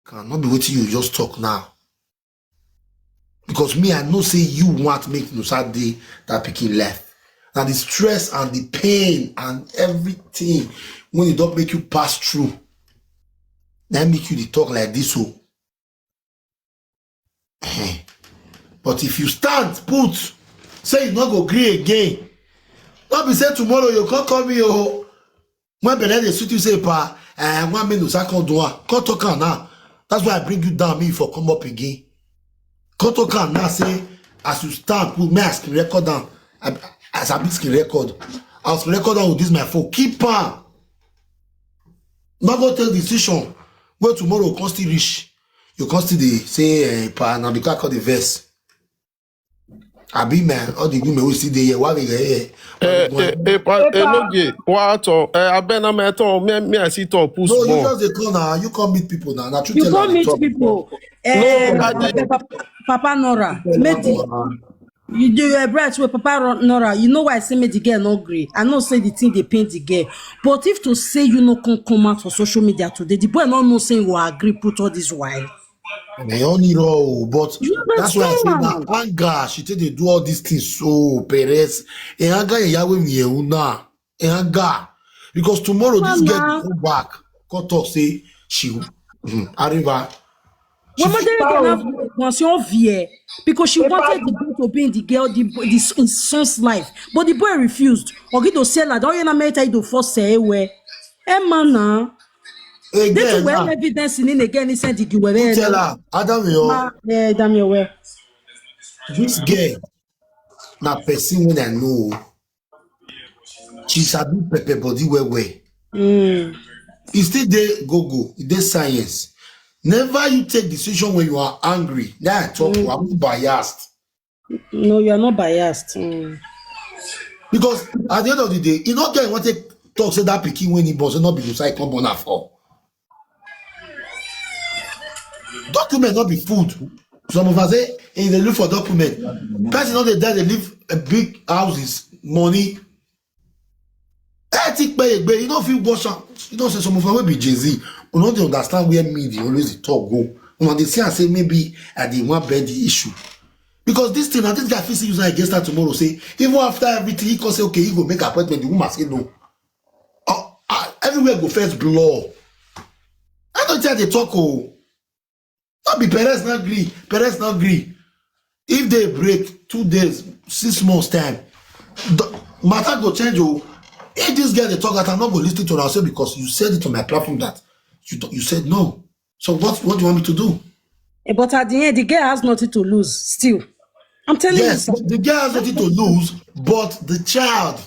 Cannot be waiting you just talk now. Because me, I know say you want to make no Saturday that picking left. Now the stress and the pain and everything when it don't make you pass through, then make you the talk like this. So, but if you stand, put, say you not go agree again. Not be say tomorrow you can't call me. Oh, when they suit you say pa, one minute second door, can't talk now. That's why I bring you down. Me for come up again. Can't talk now. Say as you stand, put me screen record down. As a big screen record, I'll screen record down with this my phone. Keep on. Not go take decision. Where tomorrow can still reach. You can still say pa now because I call the verse. I be man, all the women who see the year, what they here. Enoge, what? I been a metal, me, I see to push. No, you just the now. You can't meet people now. Now You can't meet people. No, Papa Nora, you do your breath with Papa Nora. You know why I say me the girl no grade. I know say the thing they paint the girl. But if to say you no can come out for social media today, the boy not know saying will agree put all this while. They only know, but that's why I say that anger. She tell they do all these things so Perez. And anger Yahweh me una. Anger. Because tomorrow this girl go back. Come talk say she arriva. Because she wanted the boy to be in the girl, the son's life, but the boy refused. Or get to sell her. Don't you know me tell you to force say where? Man, this well evidence in again. He said the giveaway. Tell her, Adam, yo, this girl, na person when I know, she sabi pepper body well. It's still there go. It is science. Never you take decision when you are angry. Now I talk, you are biased. No, you are not biased. Because at the end of the day, you not get want to talk say that pikin when he was not be inside come on for. Document not be food. Some of us say they look for document. Person not they die, they live a big houses, money. I think you don't feel wash out. You know, say some of us will be Jay-Z. We don't understand where media always the talk go. When they see and say maybe at the one bend the issue. Because this thing, and this guy facing user against that tomorrow say, even after everything, he can say, okay, he go make appointment, the woman say no. Everywhere go first blow. I don't tell they talk, oh. Not be parents not agree. If they break 2 days, 6 months time, the matter go change, oh. If this guy they talk that I'm not going to listen to what I say because you said it on my platform that you said no. So what do you want me to do? But at the end, the girl has nothing to lose still. I'm telling you. Yes, the girl has nothing to lose, but the child.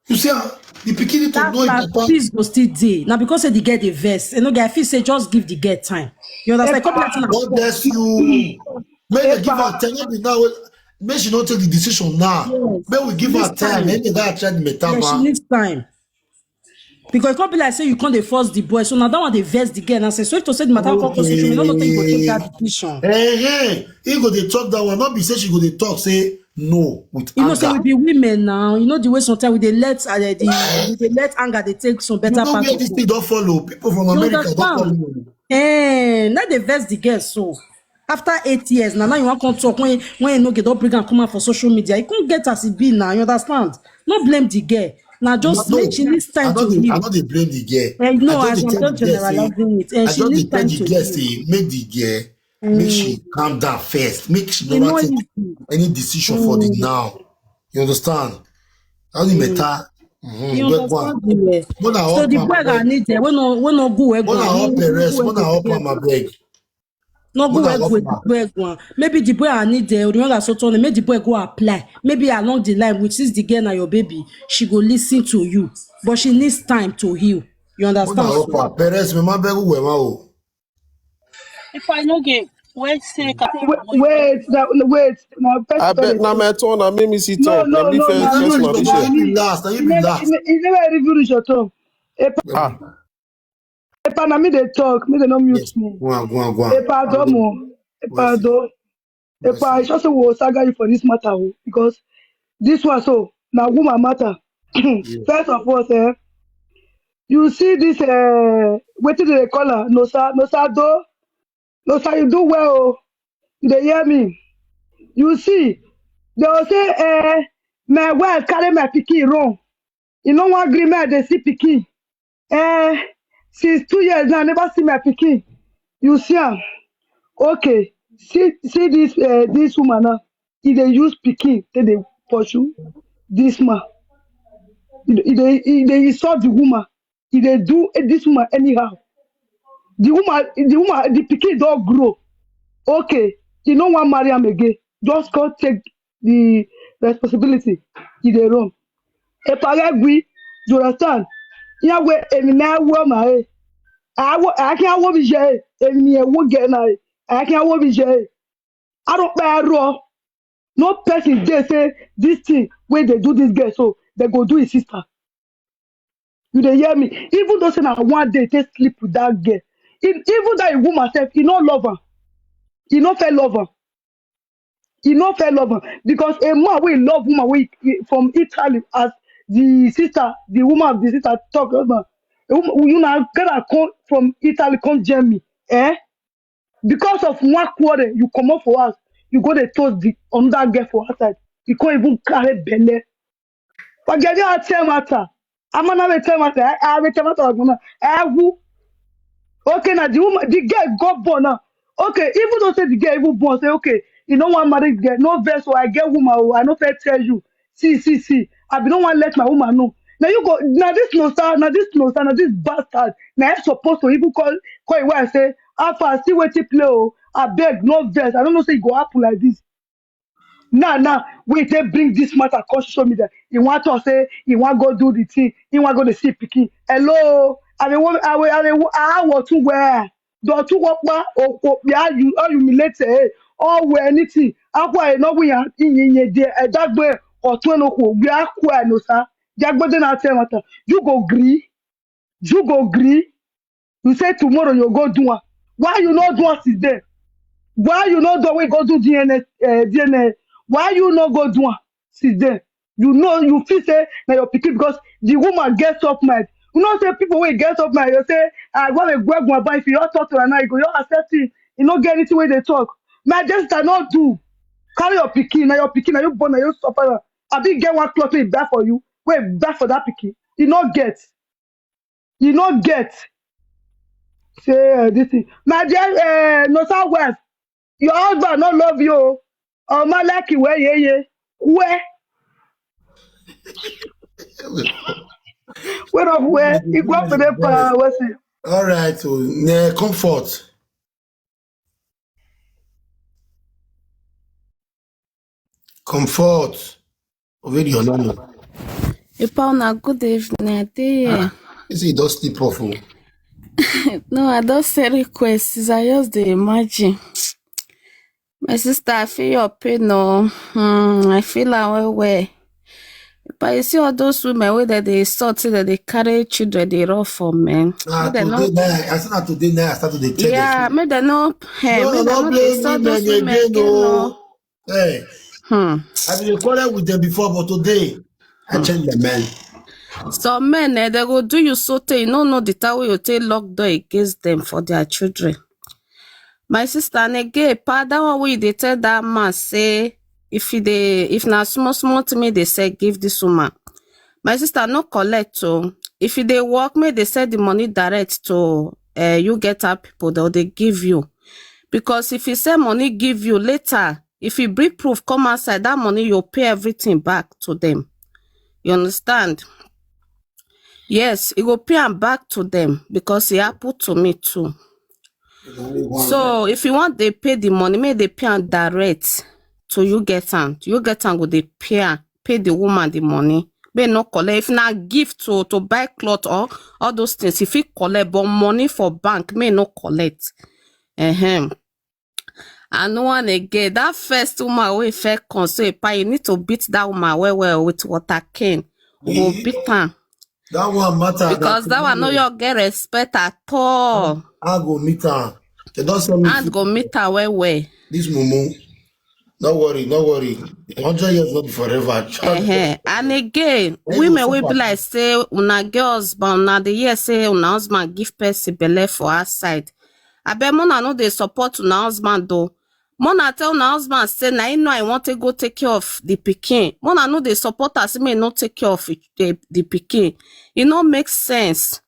You see, the beginning to know that peace go still day. Now because the girl the verse, you know, guy feel say just give the girl time. You understand? God bless you. May they give her time. Now, may she not take the decision now. Yes. May we give her time. Maybe that child may time. She needs time. Because it can't be like say you can't force the boy. So now that one they verse the girl and say so if to say the matter conversation, you don't think you go take that decision. Hey, he go they talk that one. Not be say she go they talk say no with you anger. Know, say we be women now. You know the way sometimes we they let they let anger they take some better part. You know where this thing don't follow. People from America don't follow. Now they verse the girl so. After 8 years, now you want to talk when you know get up bring and come out for social media. You can't get as it be now. You understand? Not blame the girl. Now just make she needs time to heal. I know they blame the girl. No, I don't generalizing it. And she needs time to heal. Make the girl, make she calm down first. Make she never take any decision for the now. You understand? How the matter? You understand? So the boy that need there, when no go, when I help Perez, when I help my beg. No go with the boy. Maybe the boy I need there. Maybe the boy go apply. Maybe along the line, which is the girl and your baby, she go listen to you, but she needs time to heal. You understand? Perez, me ma beg who if I no get wait. I bet na my turn. I make me sit talk. No. You last. You never reveal your tongue. Epa na me they talk, me they not mute me. Go on. Epa domo. Epa I just will saga you for this matter because this was so now woman matter. First of all, You see this what do they call her? No sir, you do well. Oh. They hear me. You see, they will say, my wife carry my pikin wrong. You know one agreement they see pikin. Eh, since 2 years now, I never see my pikin. You see am. Okay. See this woman now. If they use pikin, then they pursue this man. If they insult the woman. If they do this woman anyhow. The pikin don't grow. Okay, you no wan marry am again. Just go take the responsibility. You dey run. Ìpàrẹ́ gbi, you understand? Ìyá wo èmi náà wọ́ màá ẹ̀. Àákí awọ́ mi ṣe ẹ̀. Èmi ni ẹ̀wọ́ gẹ̀ náà ẹ̀. Àákí awọ́ mi ṣe ẹ̀. Arọ́pẹ́ ẹ̀rọ. No person dey say this thing wey dey do this girl so they go do his sister. You dey hear me? Even though say na one day take sleep with that girl. Even that woman sef, e no love am. E no fit love am. He no fit love am because a man wey love woman from Italy as the woman of the sister talk about you na gonna come from Italy come Germany because of one quarrel you comot for house you go dey toast the another girl for outside you can't even carry belle forget your tell matter amana wey tell matter I tell matter ọgbọnna who. Okay, now the girl got born now. Okay, even though say the girl even born, say okay, you don't want married girl, no verse, so I get woman, I no fair tell you. See. I be don't want let my woman know. Now you go now this no star, now this bastard. Now I'm supposed to even call it where I say, Alpha, see what you play. Oh, I beg, no verse. I don't know say it go happen like this. Now, wait, they bring this matter come social media. You want to say, you want go do the thing, you want go to see picking. Hello, I want to wear. Do to walk back or yeah, you or humiliate or wear anything. I want no we are in there a dog bear or 20 we are quite no sir. Jagbo then I tell matter. You go gree, you go gree. You say tomorrow you go do one. Why you not do what is there? Why you not do we go do DNA? Why you not go do am since then? You know you feel say na your pikin because the woman get soft mind. You know say people wey get soft mind, you say I want to grab one but if you just talk to her now, you go just accept it. You no get anything wey dey talk. My just cannot do. Carry your pikin, na you born, na you suffer am. Abi get one cloth wey e buy for you, wey e buy for that pikin. You no get. You no get. Say this thing. My dear no southwest. Your husband not love you. Oh, my lucky where where of where you go up to the what's it? All right, so comfort. Comfort. Already on no. Ipona, good evening. I dey here. You see, don't sleep off. No, I don't say requests. I just dey imagine. My sister, I feel your pain. No, I feel am well. But you see all those women where they sort that they carry children, they run for men. Today night, I said today night I started to tell yeah, them. me they know. Hey, No, me they know they sort those women again. No. Hey, I've been quarrel with them before, but today I changed the man. Some men, they go do you so you know the time you take lock door against them for their children. My sister and again, that one way they tell that man say if na small to me they say give this woman. My sister no collect so if they work me they send the money direct to you get her people that they give you. Because if you say money give you later, if you bring proof come outside, that money you'll pay everything back to them. You understand? Yes, it will pay them back to them because it happened to me too. So if you want they pay the money, may they pay them direct to you get am. You get am go they pay the woman the money. May not collect if not gift to buy cloth or all those things. If you collect but money for bank, may not collect. And one again, that first woman we fair console, you need to beat that woman well with water cane. Go beat her. That one matter. Because that one no you get respect at all. I go meet her. They don't send me. And go meet her well. This mumu. No worry, no worry. 100 years not be forever. And again, Hey, women you will be suffer. like say una girls, but una the year say una husband give person belle for outside. I bet mona no they support una husband though. Mona tell una husband say na you know I want to go take care of the pikin. Mona no they support us may not take care of the pikin. It no make sense.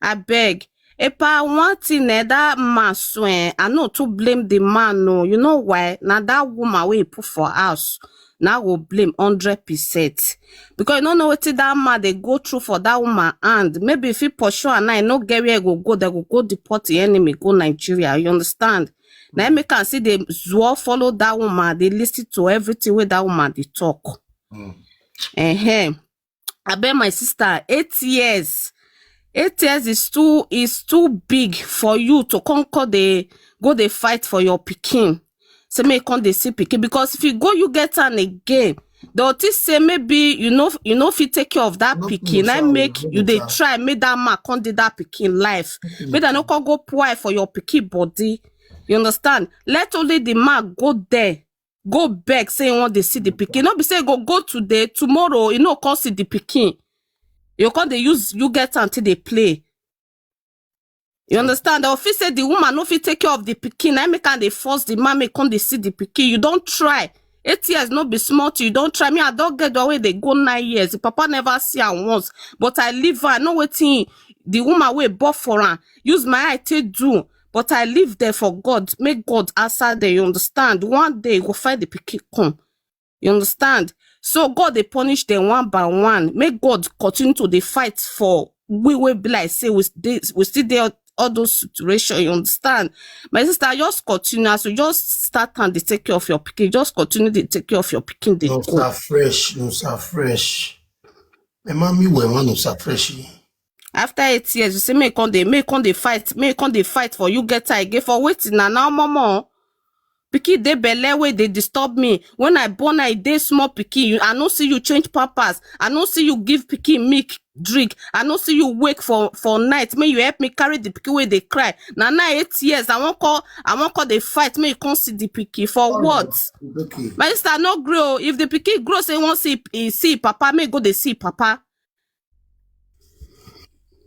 I beg. Epa one thing that man swear, I know to blame the man no. You know why? Now that woman wey put for house, now will blame 100%. Because you don't know what that man they go through for that woman and maybe if he pursue and I no get where go, they go deport the enemy, go Nigeria. You understand? Now me can see they follow that woman, they listen to everything where that woman they talk. I bet my sister 8 years. 8 years is too big for you to conquer the fight for your pikin. Say me come dey see pikin because if you go you get an again, the authorities say maybe you know if you take care of that pikin, I make you they try make that man come dey that pikin life. Make that no come go pour for your pikin body. You understand? Let only the man go there. Go beg say you want to see the pikin. Not be say go today, tomorrow, you know, come see the pikin. You can't use you get until they play. You understand? The office said the woman no fit take care of the pikin. I make and they force the man make come they see the pikin. You don't try. 8 years no be smart. You don't try. Me, I don't get the way they go 9 years. The papa never see her once. But I leave her. I know what the woman will bought for her. Use my eye to do. But I live there for God. Make God answer there. You understand? One day go find the pikin come. You understand? So God they punish them one by one. Make God continue to the fight for we will be like say we still there all those situations. You understand? My sister, just continue. So just start and they take care of your pikin. Just continue to take care of your pikin. No sir fresh, no sir fresh. My mommy will want no sir fresh. After 8 years, you say make on the fight for you get her again for waiting now mama. Pikin dey belle wey they disturb me. When I born I dey small pikin. I no see you change pampers. I no see you give pikin milk drink. I no see you wake for night. May you help me carry the pikin where they cry. Now 8 years. I won't call the fight. May you come see the pikin for what? Okay. My sister no grow. If the pikin grow say won't see papa, may go they see papa.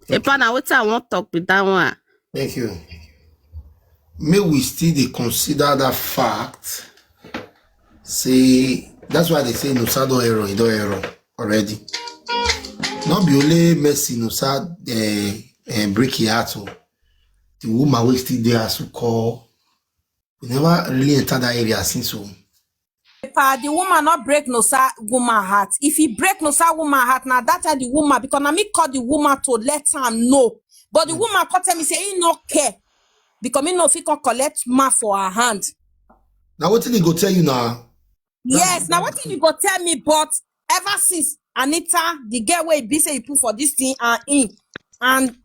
Epa na what I want talk with that one. Thank you. May we still dey consider that fact. Say that's why they say no sir don't error, he don't error already. Not be only mercy no sir break your heart. The woman will still there as we call. We never really enter that area since so. The woman not break no sir woman heart. If he break no sir woman heart, now that the woman because now me call the woman to let her know. But the woman come tell me say he no care. Because me no fit can collect ma for her hand. Now what did he go tell you now? Yes, now what did you go tell me? But ever since Anita, the girl where be say you put for this thing and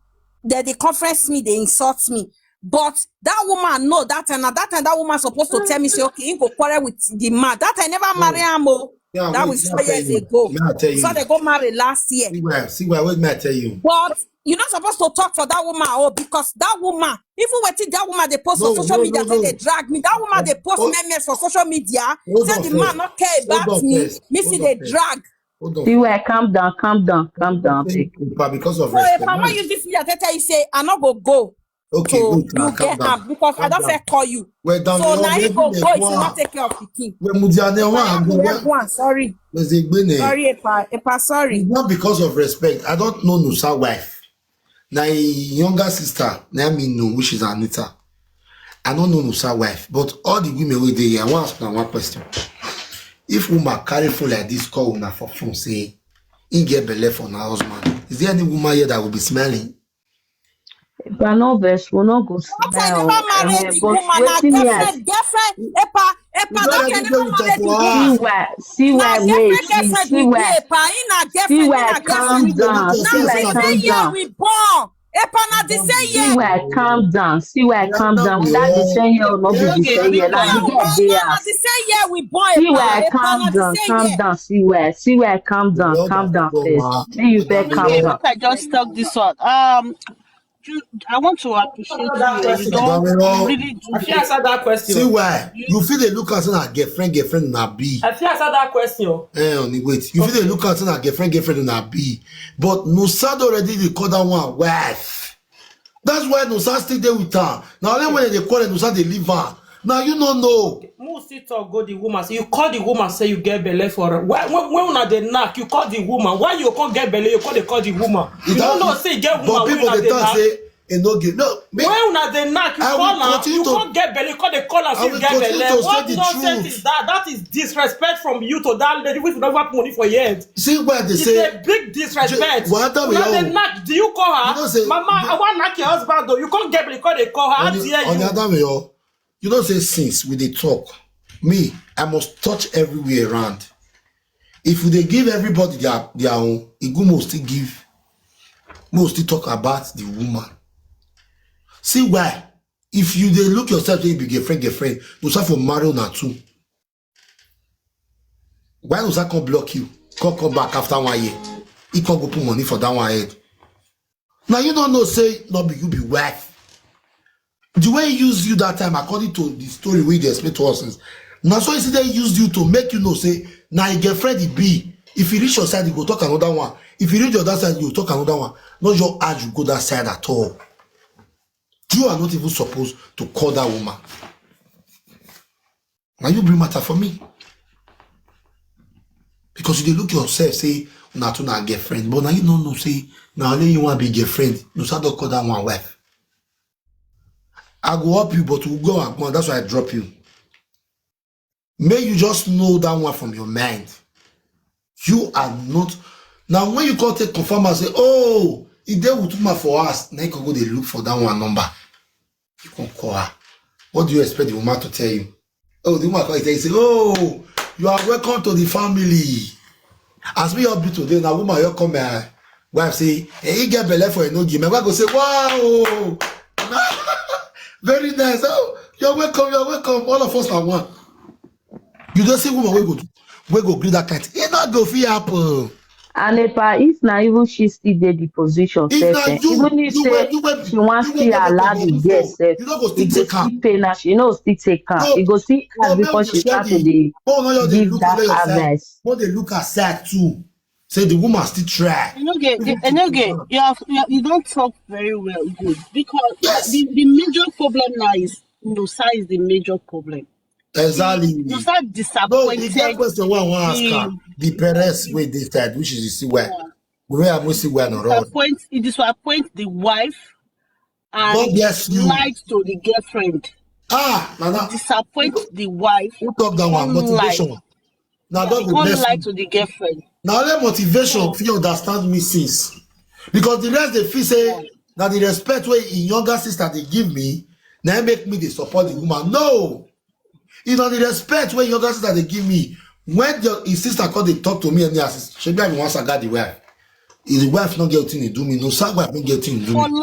they conference me, they insult me. But that woman know that and that woman supposed to tell me say okay, you go quarrel with the man. That I never marry him. Yeah, that wait, was 4 years ago. So they got married last year. See where wait me I tell you. But you're not supposed to talk for that woman, because that woman, even when that woman they post on social media, say they drag me. That woman they post memes for social media, say the man not care about me. Me see they drag. See where calm down. But because of so respect. If I want use this video, I tell you say I not go. Okay, so good. You get up because I don't fair call you. Well done. So now you go if you not take care of the king. Sorry. Sorry, Epa, sorry. It's not because of respect. I don't know Nusa's wife. Now younger sister, now me know which is Anita. I don't know Nusa's wife, but all the women with the I want to ask now one question. If woman carry phone like this, call una for phone say he get belle for her husband. Is there any woman here that will be smiling? But no verse will not go smell. I never married the woman. Girlfriend. Epa. That I never married the woman. See why calm down. See why calm down. We born. Epa na the same year. See why calm down. See why calm down. Without the same year, not be the same year. Now you get there. The same year we born. See why calm down. See why calm down. Calm down first. Then you better calm down. I just talk this one. I want to appreciate That you. You question. don't Dami, really do I feel answer that question. see why? You feel they look at na girlfriend na B. I feel answer that question. Only wait. You feel they look at na girlfriend na B. But Nusad already they call that one wife. That's why Nusad stay there with her. Now only when they call it Nusad they leave her. Now you don't know. Most still talk go the woman. So you call the woman, say you get belly for her. When una dey knack, you call the woman. Why you can't get belly? You call the woman. You don't know say you get woman. But When people una they dey talk knack. say it no give. No, me, When una dey knack, you I will call her. continue You to- can't get belly. You call the caller, I say you will get continue belly. to say What the nonsense truth. is that? That is disrespect from you to that lady which never have money for years. see where they It's say a big disrespect. What happened with Una dey you? knack. Do you call her? You know say- Mama, I want knack your husband though. You can't get belly. Call her. How on dare the you? other way, you know say since we dey talk, me I must touch everywhere around. If they give everybody their own, it go must still give, must still talk about the woman. See why? If you dey look yourself say you be girlfriend, no start for marry una too. Why no start come block you? Come back after 1 year. He can't go put money for that one head. Now you don't know say no be you be wife. The way he used you that time, according to the story we they explain to us, is now so he said they used you to make you know say now your girlfriend it be. If you reach your side, you go talk another one. If you reach your that side, you talk another one. Not your urge you go that side at all. You are not even supposed to call that woman. Now you bring matter for me. Because you dey look yourself, say, una to na girlfriend. But now you don't know, say, now only you want to be girlfriend. You start to call that one wife. I go help you, but we'll go and go. That's why I drop you. May you just know that one from your mind. You are not. Now, when you call take confirm and say, oh, if they will do for us, now you can go they look for that one number. You can call her. What do you expect the woman to tell you? Oh, the woman call you say, oh, you are welcome to the family. As me up today, now woman you come here, wife say, hey, you get belly for a no give. My wife go say, wow, very nice. Oh, you're welcome. All of us are one. You don't see woman we go greet that kind. It not go fit happen. And if na even she still dey the position If sef, na you, even if say she wan still allow the girl sef, you no go e still go take am. still pain her. She no still take am. No, E go still no, ask make before we she share start to the. dey Oh no, you dey give look that at your side. advice. But they look at side too. Say the woman still try. You don't talk very well, good, because Yes, the major problem now is Nusa is the major problem. exactly. Nusa No, the girl disappointed question one ask her. the The Perez way this side, which is the see where. Where I'm see where no road. disappoint the wife God and bless you. lied to the girlfriend. Nana, Disappoint the wife. who talk that one? Can't lie. Motivation. Now God will Can't bless lie you. to the girlfriend. Now only motivation if you understand me since. Because the rest they feel say that the respect way in younger sister they give me, now make me they support the woman. No, it's not the respect way younger sister they give me. When his sister call they talk to me and they ask, she be having once I got the wife. Is the wife not getting to do me? No, some wife not getting to do For me.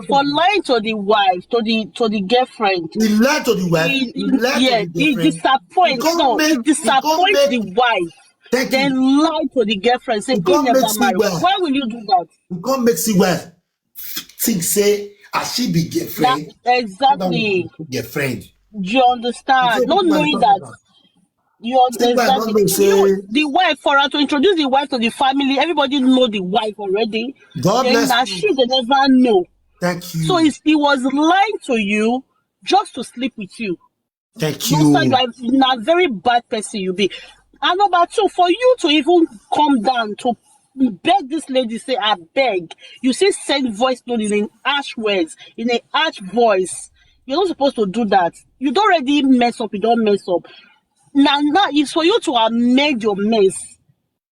for lying to the wife, to the girlfriend. He lied to the wife. He lied to the He girlfriend. disappoints. No, he disappoints the wife. Thank Then you. lie to the girlfriend. Say He he can't never make see married. well. Why will you do that? He can't make see well. Think say as she be girlfriend. Exactly. Girlfriend. Do you understand? Not knowing that you understand the wife, for her to introduce the wife to the family, everybody know the wife already. God then bless she they never know. Thank you. So he was lying to you just to sleep with you. Thank No, you. sir, you are not a very bad person you be. And number two, for you to even come down to beg this lady, say, I beg. You say send voice note in harsh words, in a harsh voice. You're not supposed to do that. You don't already mess up, you don't mess up. Now it's for you to have made your mess.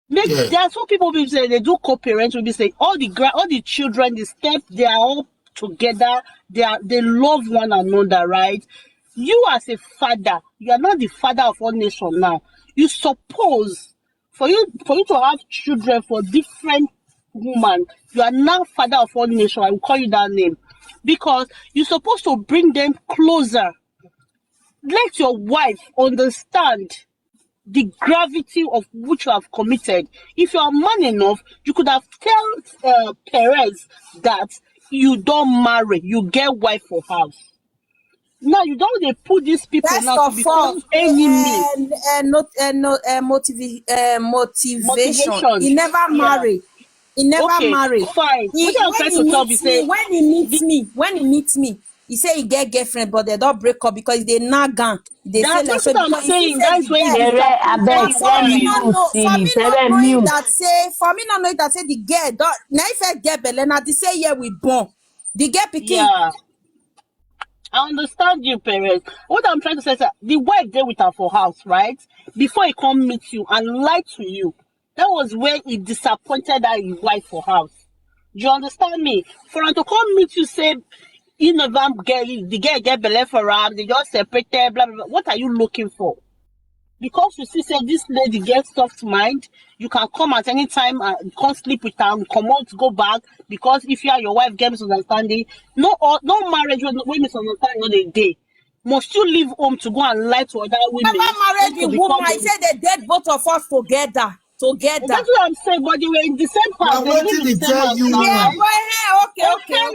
There are some people who say they do co-parent, will be saying all the children, the steps, they are all together, they love one another, right? You as a father, you are not the father of all nation now. You suppose for you to have children for different women, you are now father of all nation. I will call you that name. Because you're supposed to bring them closer. Let your wife understand the gravity of which you have committed. If you are man enough, you could have tell Perez that you don't marry, you get wife for house. Now you don't they put these people First now to of all, become enemy. Motivation. Motivation. He never Yeah. marry. He never Okay, marry. fine. What I'm trying to tell you say When he meets me, he say he get girlfriend, but they don't break up because they nagan. They say like that's so what I'm because he saying. said That's the when he girl. Pere, disappointed abeg, But you for me guys. not Pere, knowing mute. that say the girl don't now if I get belle now they say yeah we born. The girl picking Yeah. I understand you, parents. What I'm trying to say is that the wife there with her for house, right? Before he come meet you and lie to you, that was where he disappointed that his wife for house. Do you understand me? For him to come meet you, say, you never get the girl get belle for her, they just separated, blah blah blah. What are you looking for? Because you see, say this lady gets soft mind, you can come at any time and come sleep with her, come out, go back. Because if you and your wife get misunderstanding, no marriage when misunderstanding on a day. Must you leave home to go and lie to other women? never married Just the to woman. become I said they dead both of us together. That's what I'm saying, but they were in the same house, Now they live waiting in the to same tell house you. now, Yeah, right? but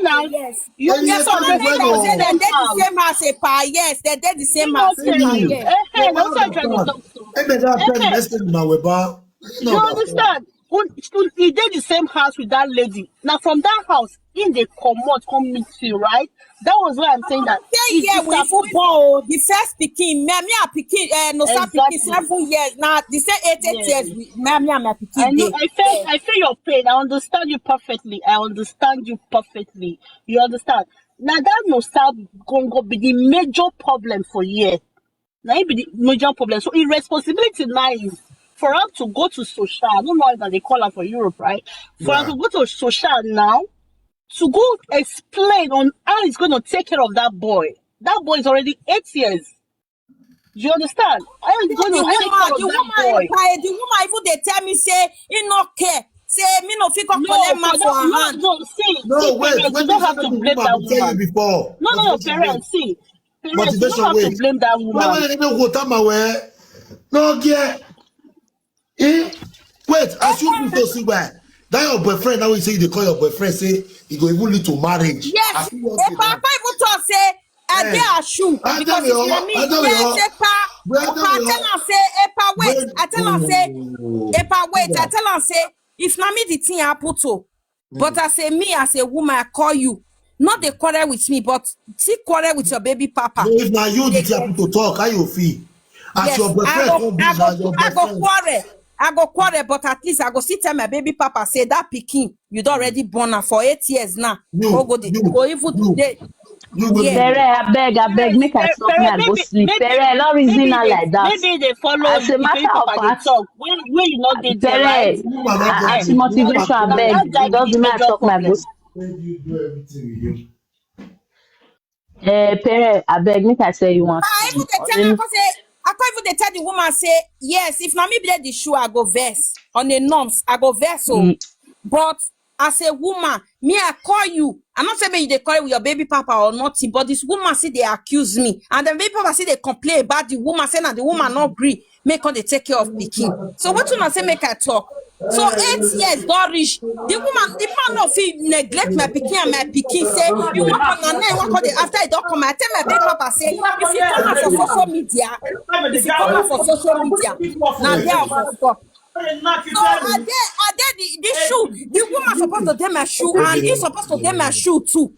Now, yes. you And Yes, you so tell I me they know when live that in the say oh, they same did the house. same house a pa. Yes, they did the You same know what house I'm a tell pa. telling you? you. Yes. No, That's what I I'm trying to understand. talk to. I may not tell the Eh, message now, but you no understand. understand? He did the same house with that lady. Now from that house, in the come meet you, right? That was why I'm saying that 10 it's years we disappointing. football. The first picking, me a picking, no start picking Exactly. 7 years. Now the say 8 years Yeah. me and my I picking know. day. I feel your pain. I understand you perfectly. I understand you perfectly. You understand? Now that no start going to be the major problem for you. Now it be the major problem. So irresponsibility now is for him to go to social. I don't know how they call it for Europe, right? For him Yeah. to go to social now to go explain on how he's going to take care of that boy. That boy is already 8 years. Do you understand? How he's going The to take care of that boy. woman even they tell me say he no care. Say me no fit go collect No, man for for that, her no, hand. no. See, No, wait. parents, you When you don't say have that to the blame woman that will tell you woman. before. No, Motivation wait. parents, see, parents, you don't Motivation have to wait. blame that Wait, woman. wait, you know what I'm aware. No, yeah. Eh? Wait, as you put to see why. That your boyfriend now you say they call your boyfriend say he go even lead to marriage. Yes, As you want if say I that. even talk say I Eh. dey a shoe I tell because you it's na all. I me. tell you Yes, all. Wait, I Epa, tell I you tell all. am say Epa wait. Wait. I tell am say Oh. Epa wait. I Yeah. tell am say if na me the thing happen to, but as a me as a woman I call you, not the quarrel with me, but still quarrel with your baby No, papa. if na you the They thing get happen to talk, how you feel? As your yes. boyfriend come be na your I go boyfriend. quarrel. I go quarrel, but at least I go still tell my baby papa say that pikin you don already born am for 8 years now. Go You, go the you, go even you, they you will yeah. Pere, be. abeg, make I chop me, I go sleep. Pere, no reason her like that. Maybe they follow As a the baby matter of papa they fact, talk when you not dey there, right? Pere, The woman not get Aunty you. The woman motivation, Now get abeg, that guy you. be just the the man I major talk my go. problem. When you do everything with you. Pere, abeg, make I tell you one I even thing. they tell I say I can't even they tell the woman say yes if na me be the shoe I go verse on the norms I go verse so Mm, but as a woman me I call you I'm not saying you they call it with your baby papa or nothing but this woman see they accuse me and the baby papa see they complain about the woman saying that the woman not agree make her they take care of pikin so what you not say make I talk so 8 years don't reach the man no fit neglect my pikin and my pikin say you want come na now you want come dey after you don come I tell my baby papa say if you come out for social media na there I for stop so I did the shoe the woman supposed to dey my shoe and he supposed to dey my shoe too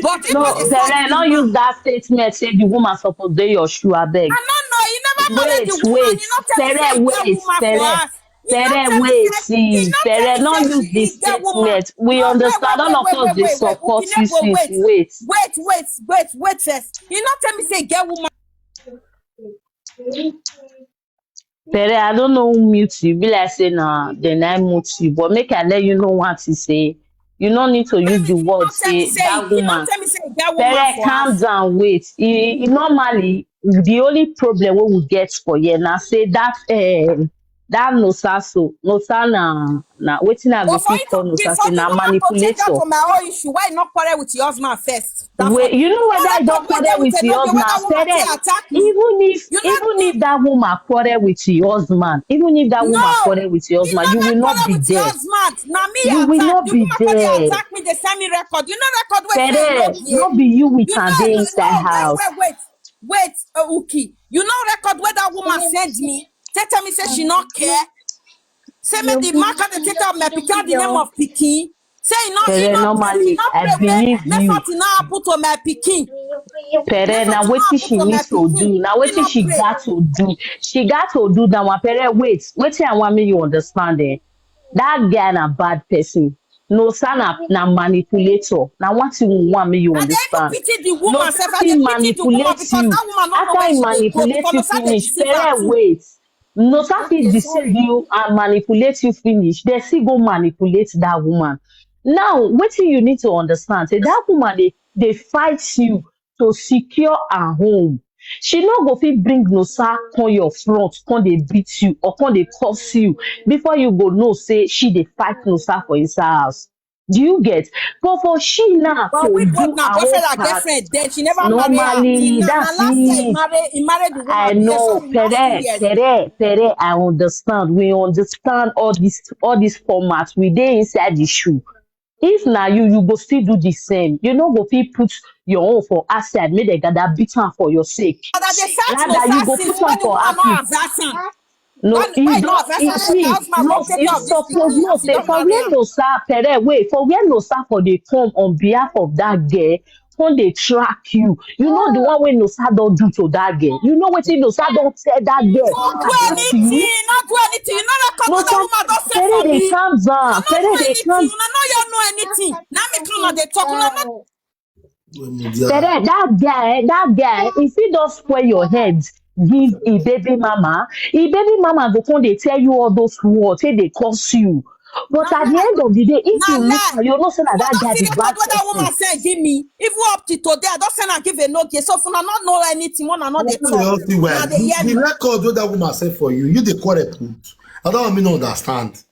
but he come No, dey fight Pere, the no man use that statement say the woman suppose dey your shoe, abeg. I no know he never marry the woman Wait, he no tell me say Pere, he get woman for Pere, us Pere, wait, he see, no tell Pere, me no say use the he get woman statement. We no understand, all of us dey support you since, wait. wait first he no tell me say he get woman Pere, I don't know who mute you, be like say na dem na mute you, but make I let you know one thing say, you no need to use the he no word tell me say say that woman. he get woman Pere, for calm us down, wait. Normally, the only problem wey we get for here na say that That no so no na wetin I go But for fit you call to no before say you na know how to change that manipulator. to my own issue, why not quarrel with your husband first? That for Wait, you know you whether know I record don't where they quarrel with with a no your where husband? that woman say Pere, attack me. You know even if that woman quarrel with your husband, even if that woman no, quarrel with your it's husband, not you my will not quarrel be with your there. husband. Now me You will attack. not The be woman call they there. attack me, they send me record. You know record where say no Pere, yeah. not be you we You can know dey no inside house. wait, Uki. You know record where that woman send me. Tell me say she not care. Say me the mark and the take out my pikin the name of pikin. Say he Pere, not pray, she normally not I pray where believe me you. something now put to my pikin. Me Pere, now something wetin now put she to need my to pikin. do. Now He wetin not she pray. got to do. She got to do that one. Pere, wait. Wetin I want me you understand eh? That guy na bad person. No son na manipulator. Now what you want me you And they even understand? pity the No woman self. And they he pity the woman manipulates because you. that woman don't know After where he she they go because manipulates no you say they finish, deceive her Pere, too. wait. No he Okay, deceive sorry. you and manipulate you finish. They still go manipulate that woman. Now, what you need to understand, say that woman they fight you to secure her home. She no go fit bring no sack on your front, come they beat you or come they curse you before you go know say she dey fight no sack for inside house. Do you get? But for she now But we to both do now her own boyfriend and part, girlfriend. Then she never marry her. Till normally now, now that's last year it. he married the woman. I know, Sorry, last Pere, 2 years. Pere, I understand. We understand all this format. We dey inside the shoe. If na you go still do the same. You no go fit put your own for outside, make dem gather beat am for your sake. And that they search no Rather, you go since put when am the for woman happy. not advance him. No, Why you not don't advance you her? Say the see, husband no, go take you care of this suppose pikin no as he say don't for marry where him. no sir Pere, wait, for where no sir for dey come on behalf of that girl, come dey track you. You know the one wey no sir don do to that girl. You know wetin no sir don tell that girl Not do about you. anything, not do anything. You know that cut No what that sir, woman don't say Pere for dey me. calm Una down. not do Pere dey anything. calm. Una know anything. Now me come on they talk. Una not Pere, that guy, if he don't spoil your head, give a baby mama, go come dey tell you all those words, say they curse you. But na at the lie. end of the day, if Na you look lie. at you know say You that that don't guy see be record bad what that person. woman said give me. Even up to today, I don't send and give a no okay. So if una not know anything, one not they They talk. all see well. Now they hear The me. record wey that woman say for you, you dey quarrel put. I don't want me to understand.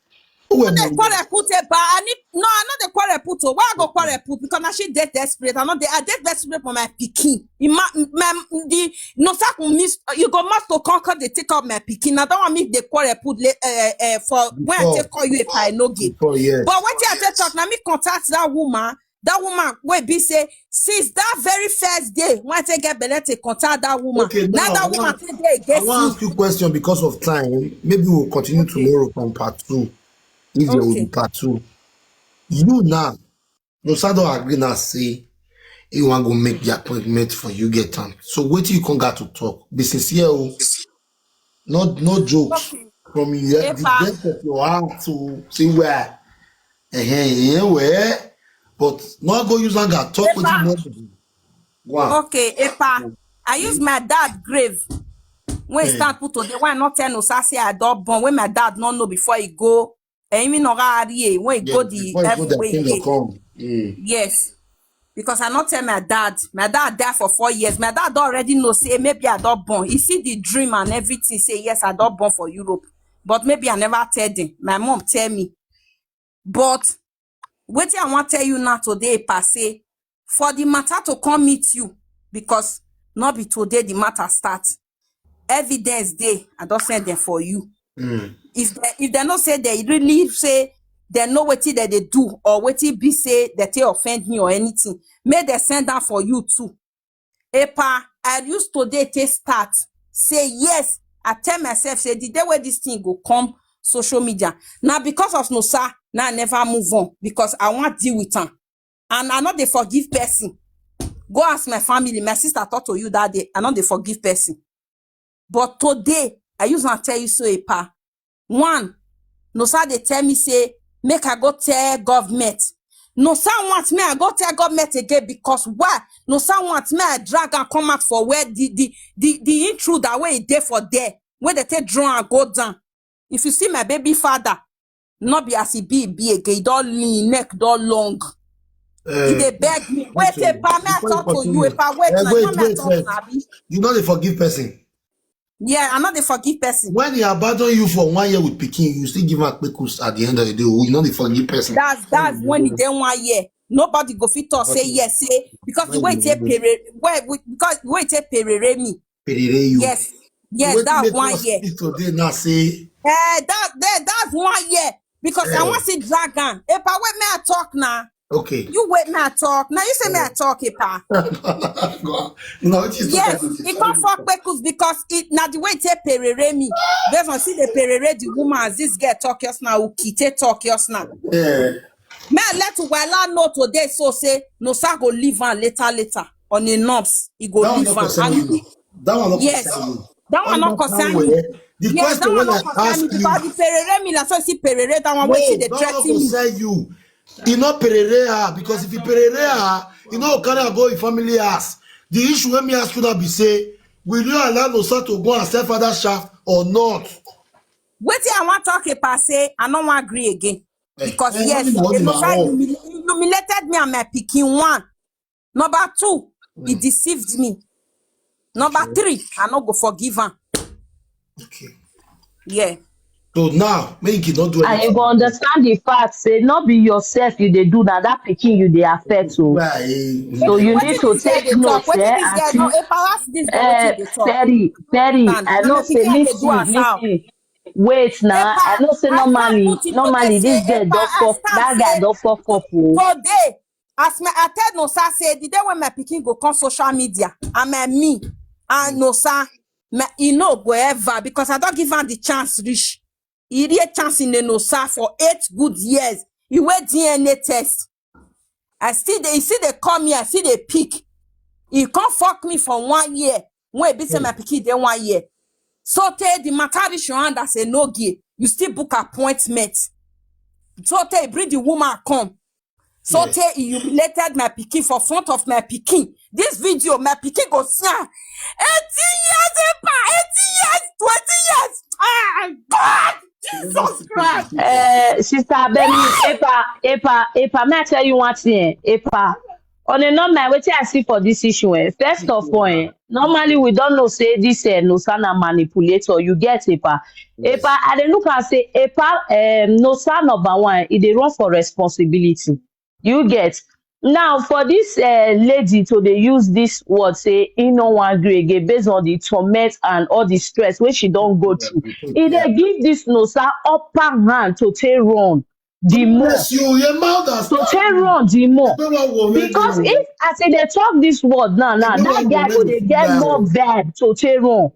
Who No, they am quarrel put it, but I need no, I know they quarrel put. Oh, why I go quarrel put? Because now she dead desperate. I dead desperate for my pikin. The no sack miss. You go must to conquer the take out my pikin. I don't want me they quarrel put for when I before take call you if I no get. before But yes. when I take talk, now me contact that woman. That woman wey be say since that very first day when I take get belle to contact that woman. Okay, Now now that woman take dey I against want me. ask you question because of time. Maybe we'll continue Okay. tomorrow from part 2. If there will be Okay. part 2. You now, no sir don't agree now say you want go make the appointment for you get time. So wait till you come got to talk. Be sincere, oh. No jokes. Okay. From the Epa. depth of your heart to see where. Where. But not go use anger, talk with you Epa. want to do. Go on. Okay, Epa. I use my dad grave. When he Eh, stand put today, why not tell no say I don't born when my dad not know before he go. And even no when he yeah, go the before you go every there, way thing will he come. Mm. yes. Because I not tell my dad. My dad there for 4 years. My dad already know say maybe I don't born. He see the dream and everything. Say yes, I don't born for Europe. But maybe I never tell them. My mom tell me. But what I want tell you now today, Passe, for the matter to come meet you, because not be today the matter start. Evidence day, I don't send them for you. Mm. If they not say they really say they know what it that they do or what it be say that they offend me or anything, may they send that for you too. Epa, I used today to start say yes. I tell myself say the day where this thing go come social media. Now because of no sir, now I never move on because I want deal with them. And I know they forgive person. Go ask my family. My sister talked to you that day. I know they forgive person. But today, I use to tell you so, Epa. One, no sir, they tell me say, make I go tell government. No sir wants me, I go tell government again because why? No sir wants me, I drag and come out for where the intruder where it there for there, where they take draw and go down. If you see my baby father, not be as he be again, he don't lean, neck don't long. He Uh, they beg me, wait, okay. Epa, may I Before you talk to you, continue, Epa, wait, now, you wait, want me to wait, talk wait. now, Abi? You know they forgive person. Yeah, I know they forgive person. When he abandon you for 1 year with Peking, you still give him pekus at the end of the day. You know the forgive person. That's when he didn't 1 year. Nobody go fit talk say yes, say because the way it take because the way it take perere me. Perere you. Yes, that's 1 year. Today now say. That's 1 year because I want to see dragon. If I wait me I talk now. Okay. You wait me I talk. Now you say me I talk, Epa. No, it is yes, it can't fuck Bekus because it now the way it take perere me. Based on see the perere the woman as this girl talk just now, Ukite talk just now. Yeah. Me I let Wahala know today so say no sir go leave on later on a knobs. He go leave on. That one not yes. concern you. That one not concern me. The yes, question when I ask you, because the perere me, so see perere that one no, wey see the that threaten one concern you. He not perere her because if he perere her, you know can go in family house. The issue when me ask you that be say, will you allow Nosa to go and sell father shaft or not? Wetin I want talk about say I no wan agree again because yes, Nosa humiliated me and my pikin 1. Number 2, he deceived me. Number 3, I no go forgive him. Okay. Yeah. So now, make it not do anything. And you go understand the fact, say, not be yourself you they do now, that picking you they affect to. So you need to take note there and see. Ferry, I know say listen. Wait now, I know say normally this girl don't fuck, that guy don't fuck up. Today, as I tell Nosa say the day when my pikin go come social media, and me and Nosa, he no go ever because I don't give him the chance reach. He get chance in the Nosa for 8 good years. He wait DNA test. I still they see they come here, I see they pick. He can't fuck me for 1 year. When he say my pikin then 1 year. So tell the matter reach your hand as a no gay. You still book appointment. So tell bring the woman come. So tell he humiliated my pikin for front of my pikin. This video, my pikin go see 18 years, 18 years, 20 years. Ah, God, Jesus Christ. Sister Benny, Epa, may I tell you one thing? Epa, on a normal, what I see for this issue, first of all, normally we don't know say this Nosa manipulator. You get Epa. Yes. Epa, I dey look and say Epa, Nosa number 1, they run for responsibility. You get. Now for this lady to they use this word say he no wan agree again based on the torment and all the stress which she don't go through. If they give this Nosa upper hand to take run the more, to take run the more, because if I say they talk this word now that guy go they get more verb to take run.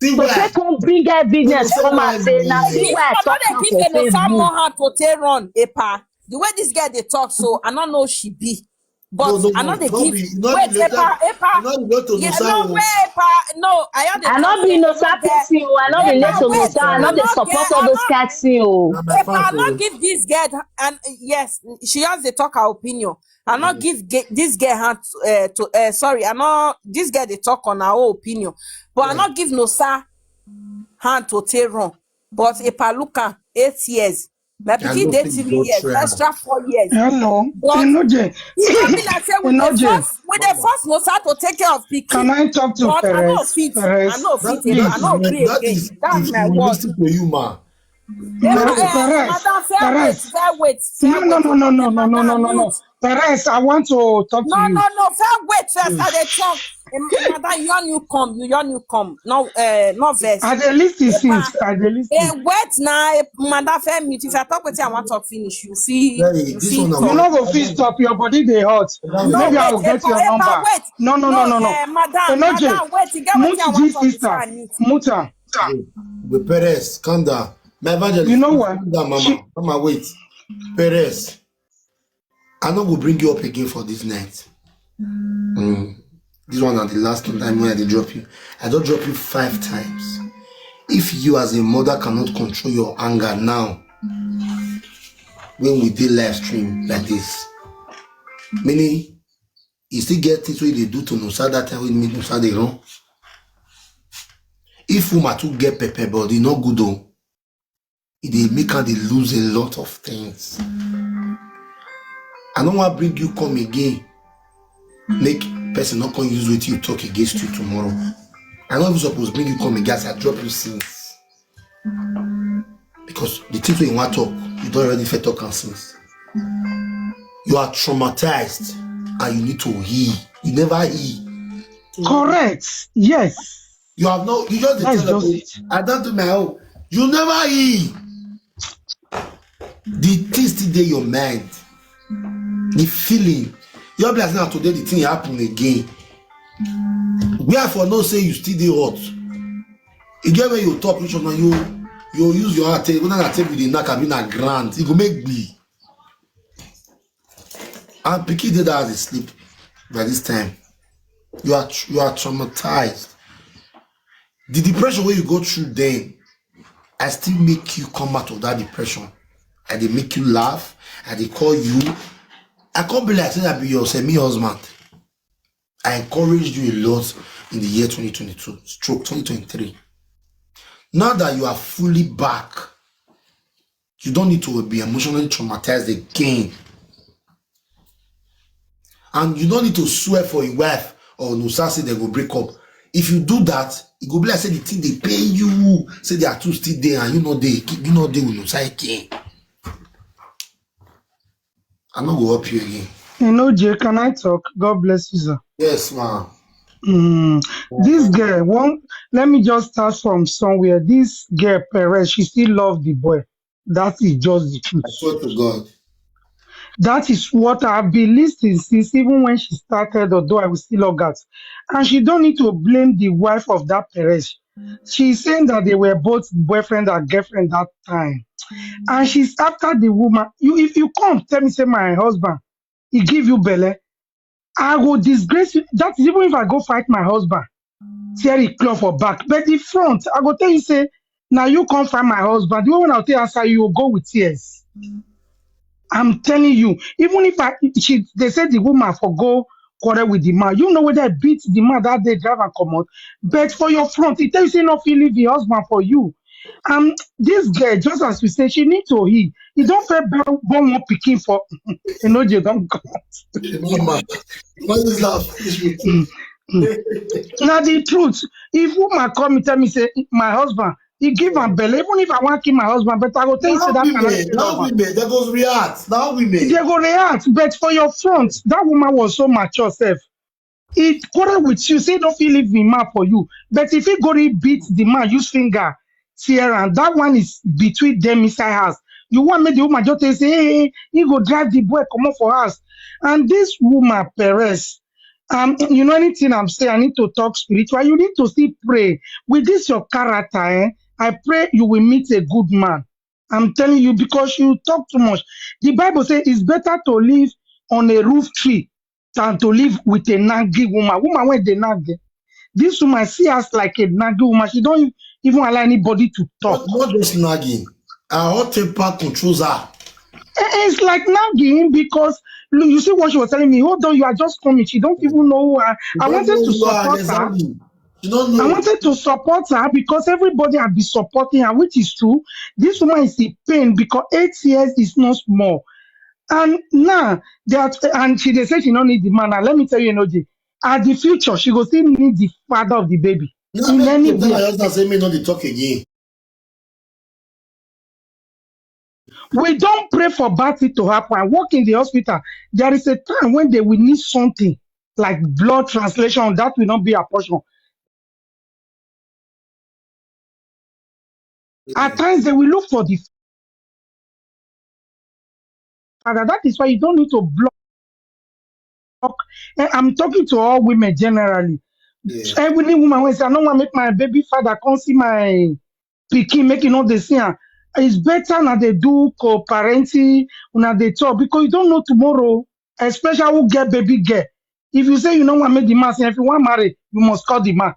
So take on bring business come and say now see why I talk for Facebook. More hard to take run, Epa. The way this girl they talk, so I don't know she be, but I know they give. Wait, Epa. Yeah, no way, Epa. No, I not be Nosa person. I not be let to Nosa. I not they support all those cats. Epa, I not give this girl, and yes, she has to talk her opinion. I not give this girl hand sorry, I not this girl they talk on her own opinion, but I not give Nosa hand to take run. But Epa look at 8 years. My pikin did 3 years, extra 4 years. Hello. But Enoje. When they force Nosa to take care of pikin. Can I talk to Perez? I know fit. I know fit. I know agree again. That's my word. For you, man. Perez. No. Perez, I want to talk to you. No. Fair wait first. I dey talk. Madam, you come. No, no verse. I dey listen since. Wait now, Madam, fair mute. If I talk with you, I want to finish. You see. You not go fit stop. Your body dey hot. Maybe I will get your number. No. Madam, wait. You get what I want to say. Muta. With Perez, calm down. My evangelist. You know what? Calm down, Mama. Mama, wait. Perez, I know we'll bring you up again for this night. This one is the last time when I did drop you. I don't drop you 5 times. If you as a mother cannot control your anger now, when we did live stream like this, meaning you still get things what they do to Nosa that time with me, Nosa they run. If woman to get pepper body, not good though. They make her they lose a lot of things. I don't want to bring you come again. Make person not can use what you talk against you tomorrow. I don't even supposed to bring you come again. I drop you since. Because the things when you want to talk, you don't already fit talk and since. You are traumatized and you need to heal. You never heal. Correct. Yes. You have no, you just That's tell just them, it. I don't do my own. You never heal. The thing still there your mind. The feeling. Your blessing now today the thing happen again. Wherefore no say you still dey hot. You get when you talk which one you use your heart. When I tell you the knack have been a grand, it go make me. And pikin dey that as sleep by this time. You are traumatized. The depression wey you go through then, I still make you come out of that depression. I dey make you laugh. I dey call you. I can't be like saying I be your semi-husband. I encouraged you a lot in the year 2022, stroke 2023. Now that you are fully back, you don't need to be emotionally traumatized again. And you don't need to swear for your wife or no say they go break up. If you do that, it go be like say the thing they pay you, say they are two still there and you know they with no say again. I'm not go up you again. You know, Jay, can I talk? God bless you, sir. Yes, man. This girl, let me just start from somewhere. This girl, Perez, she still loves the boy. That is just the truth. I swear to God. That is what I've been listening since even when she started, although I will still love that. And she don't need to blame the wife of that Perez. She's saying that they were both boyfriend and girlfriend that time. And she's after the woman. If you come tell me, say my husband, he give you belly, I will disgrace you. That is even if I go fight my husband, tear it claw for back. But the front, I go tell you, say, now you come find my husband. The one I'll tell you answer, you will go with tears. I'm telling you, even if they said the woman for go quarrel with the man, you know whether I beat the man that day, drive and come out. But for your front, it tells you say not feel leave the husband for you. This girl, just as we say, she need to heal. You don't feel born one picking for you know you don't go. Mama, why is that? Now the truth, if woman come and tell me say my husband, he give am belle, even if I want kill my husband, but I go tell you say that cannot kill Now husband. women, they go react. Now women. They go react, but for your front, that woman was so mature self. He quarrel with you, say don't feel leave the man for you. But if he go to beat the man, use finger, tear and that one is between them inside house. You want me the woman just say, hey, he go drive the boy, come on for us. And this woman, Perez, you know anything I'm saying, I need to talk spiritual. You need to still pray. With this your character, I pray you will meet a good man. I'm telling you, because you talk too much. The Bible says it's better to live on a roof tree than to live with a naggy woman. Woman when they naggy. This woman see us like a naggy woman. She don't even allow anybody to talk. Not just nagging. Her hot temper controls her. It's like nagging because look, you see what she was telling me. Hold on, you are just coming. She don't even know her. I wanted to support her. You don't know. I wanted to support her because everybody had been supporting her, which is true. This woman is in pain because 8 years is not small. And now and they say she don't need the man. Now let me tell you, Enoji, at the future, she will still need the father of the baby. No, In any tell my way. husband say me not dey talk again. We don't pray for bad thing to happen. I work in the hospital. There is a time when they will need something like blood translation. That will not be a portion. At times they will look for the father. That is why you don't need to block. I'm talking to all women generally. Yeah. Every woman when say I don't want to make my baby father come see my pikin, make you know they see her. It's better now they do co-parenting, now they talk because you don't know tomorrow, especially who get baby girl. If you say you don't want to make the man, say if you want to marry, you must call the man.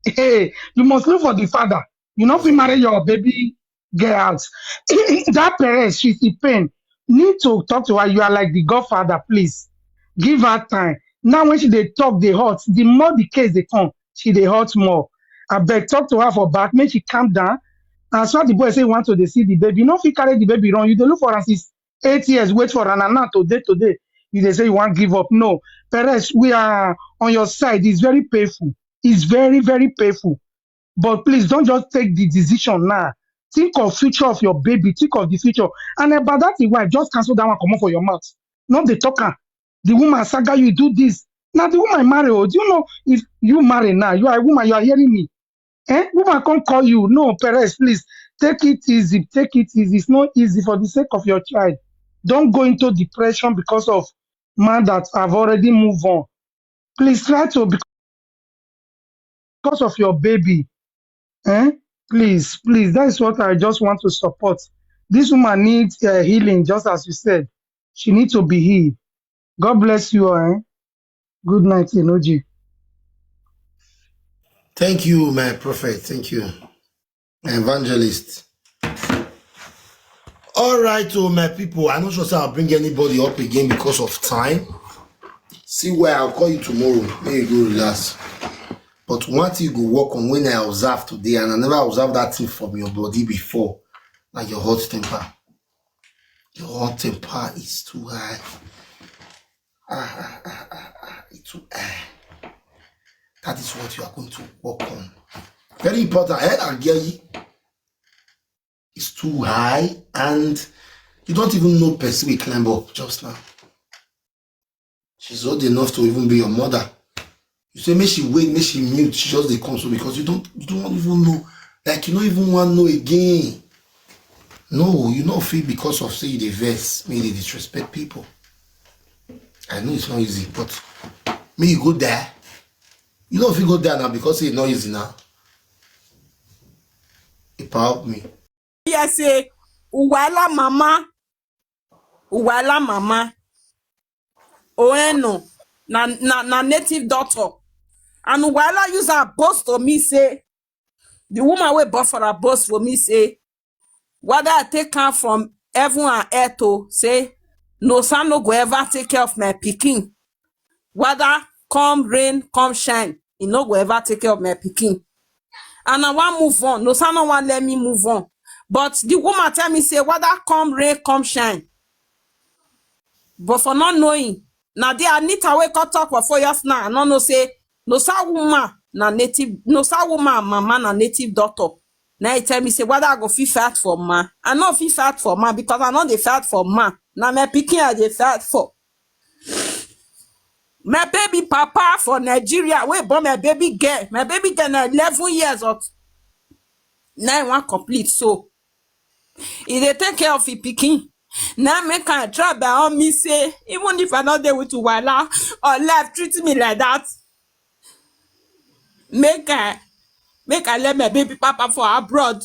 Hey, you must look for the father. You not be marry your baby girl out. That parent, she's in pain. Need to talk to her. You are like the godfather, please. Give her time. Now when she they talk, they hurt. The more the case they come, she they hurt more. I beg talk to her for back, make she calm down. And so the boy say want to they see the baby. You know if you carry the baby wrong, you they look for her since 8 years, wait for her and now today. You they say you want give up. No. Perez, we are on your side. It's very painful. It's very, very painful. But please don't just take the decision now. Think of future of your baby. Think of the future. And about that, the wife, just cancel that one, come on for your mouth. Not the talker. The woman saga you do this. Now the woman marry. Oh, do you know if you marry now, you are a woman, you are hearing me. Woman can't call you. No, Perez, please take it easy. Take it easy. It's not easy for the sake of your child. Don't go into depression because of man that have already moved on. Please try to because of your baby. Eh? Please, please. That is what I just want to support. This woman needs healing, just as you said. She needs to be healed. God bless you. Good night, Enoji. Thank you, my prophet. Thank you, my evangelist. All right, so my people, I'm not sure I'll bring anybody up again because of time. See where I'll call you tomorrow. May you go relax. But one thing you go work on when I observe today, and I never observed that thing from your body before, like your hot temper. Your hot temper is too high. It's too high. That is what you are going to work on. Very important. It's too high, and you don't even know person will climb up just now. She's old enough to even be your mother. You say, may she wait, may she mute, she just they come so because you don't even know. Like you don't even want to know again. No, you don't feel because of say the verse, may they disrespect people. I know it's not easy, but may you go there. You don't feel go there now because it's not easy now. It help me. Yes, say, Wahala mama, Oeno, na native daughter. And Wahala use her boss to me say, the woman wey born for her boss for me say, whether I take her from heaven and earth to say, no son no go ever take care of my pikin. Whether come rain, come shine, he no go ever take care of my pikin. And I want move on. No son no want let me move on. But the woman tell me say, whether come rain, come shine. But for not knowing, now they are need to wake up talk for 4 years now. No say, no sa woman na native, no sa woman mama na native daughter. Now he tell me say, whether I go feel fat for ma. I not feel fat for ma because I know they fat for ma. Now my pikin I dey fat for. My baby papa for Nigeria, we born my baby girl. My baby girl na 11 years old. Now I want complete so. If they take care of the pikin, now make I try by all me say, even if I not there with Wahala or life treat me like that, make I let my baby papa for abroad.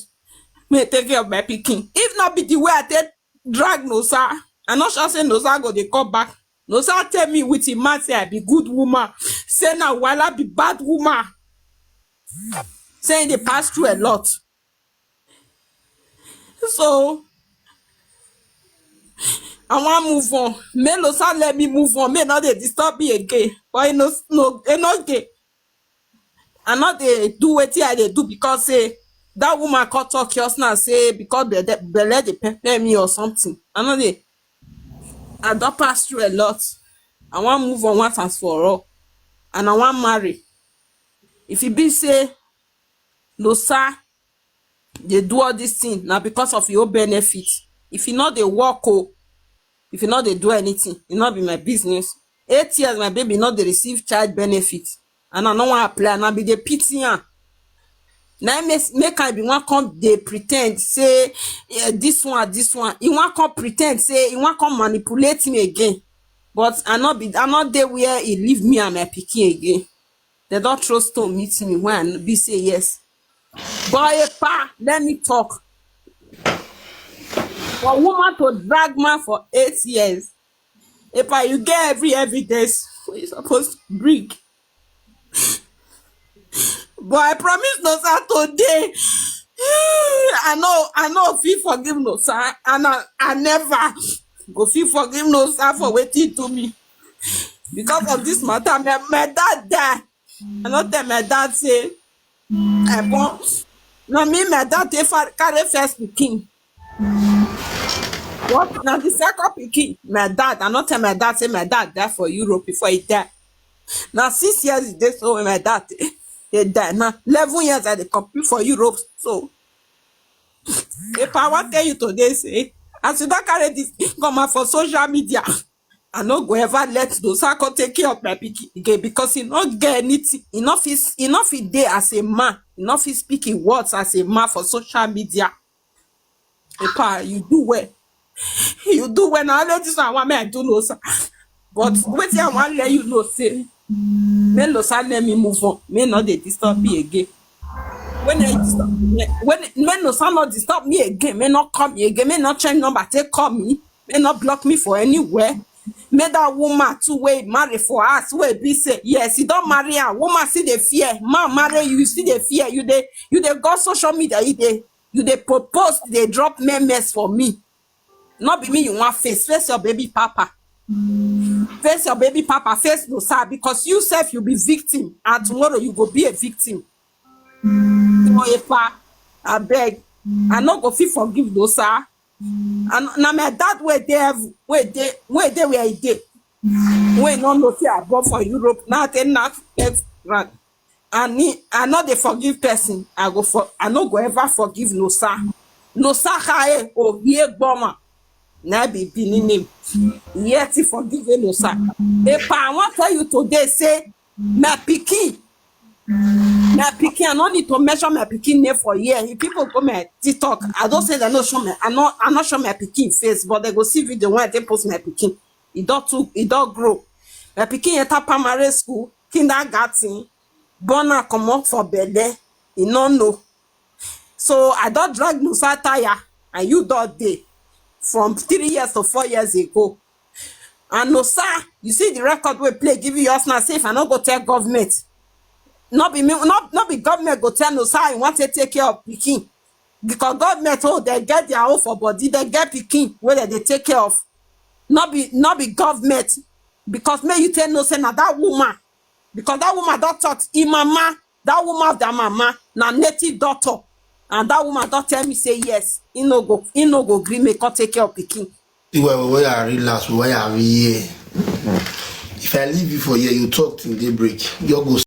May take care of my pikin. If not be the way I take drag Nosa, I'm not sure say Nosa go they come back. Nosa tell me with him man say I be good woman. Say now Wahala be bad woman. Saying they pass through a lot. So I want move on. May Nosa let me move on. May not they disturb me again. But it no gay. And not they do what I they do because say that woman called talk just now say because they pepper me or something. I know I don't pass through a lot. I want move on once and for all. And I want marry. If it be say no sir, they do all this thing now because of your benefit. If you know they work, if you know they do anything, it not be my business. 8 years my baby not they receive child benefit. And I don't want to apply and I be the pity. Now make I be one come they pretend say this one. He want come pretend say he want come manipulate me again. But I'm not there where he leave me and my pikin again. They don't trust to meet me when I be say yes. Boy, let me talk. For a woman to drag man for 8 years, if you get every evidence, you're supposed to bring. But I promise no sir today. I know if you forgive no sir, and I never go feel forgive no sir for waiting to me. Because of this matter, my dad died. I not tell my dad say I born. No me, my dad carry first pikin. What now the second pikin? My dad, I not tell my dad say my dad died for Europe before he died. Now 6 years is this so when my dad they die now. 11 years I dey compete for Europe. So if I wan tell you today, say as you don't carry this come out for social media, I no go ever let those come take care of my pikin again because he not get anything. Enough is there as a man. Enough is speaking words as a man for social media. Epa, you do well. You do well. Now let this one I do no sir. But wait I want let you know say, me no sir let me move on. Me not they disturb me again. When no sir not disturb me again, me not call me again, me not change number, take call me, me not block me for anywhere. Me that woman two way marry for us, way be say yes, you don't marry her. Woman see the fear, man marry you see the fear. You they go social media, you they propose, they drop memes for me. Not be me you want face your baby papa. Face your baby papa, face no sir, because you self you be victim, and tomorrow you go be a victim. I beg, I not go fit forgive those sir. And now my dad where they have where they where he did. When no know say I go for Europe, now they not run. I know they forgive person. I no go ever forgive no sir. No sir kae o ye bomber. Na be name. Yet he forgive no sir. If I want tell you today say my pikin. My pikin, I don't need to measure my pikin name for year. If people go my TikTok, I don't say they not show me. I'm not show my pikin face, but they go see video when they post my pikin. It don't grow. My pikin enter primary school, kindergarten, born and come up for belle. You don't know. So I don't drag no tire, and you don't day from 3 years to 4 years ago. And no sir, you see the record we play, give you yours now. Say if I not go tell government. Not be government go tell no sir I want to take care of pikin because government they get their own for body, they get pikin where they take care of. Not be government because may you tell no say na that woman because that woman don't talk mama, that woman of that mama na native daughter, and that woman don't tell me say yes he no go gree me come take care of pikin. Where I relax, where I here. If I leave you for here, you talk till daybreak. You go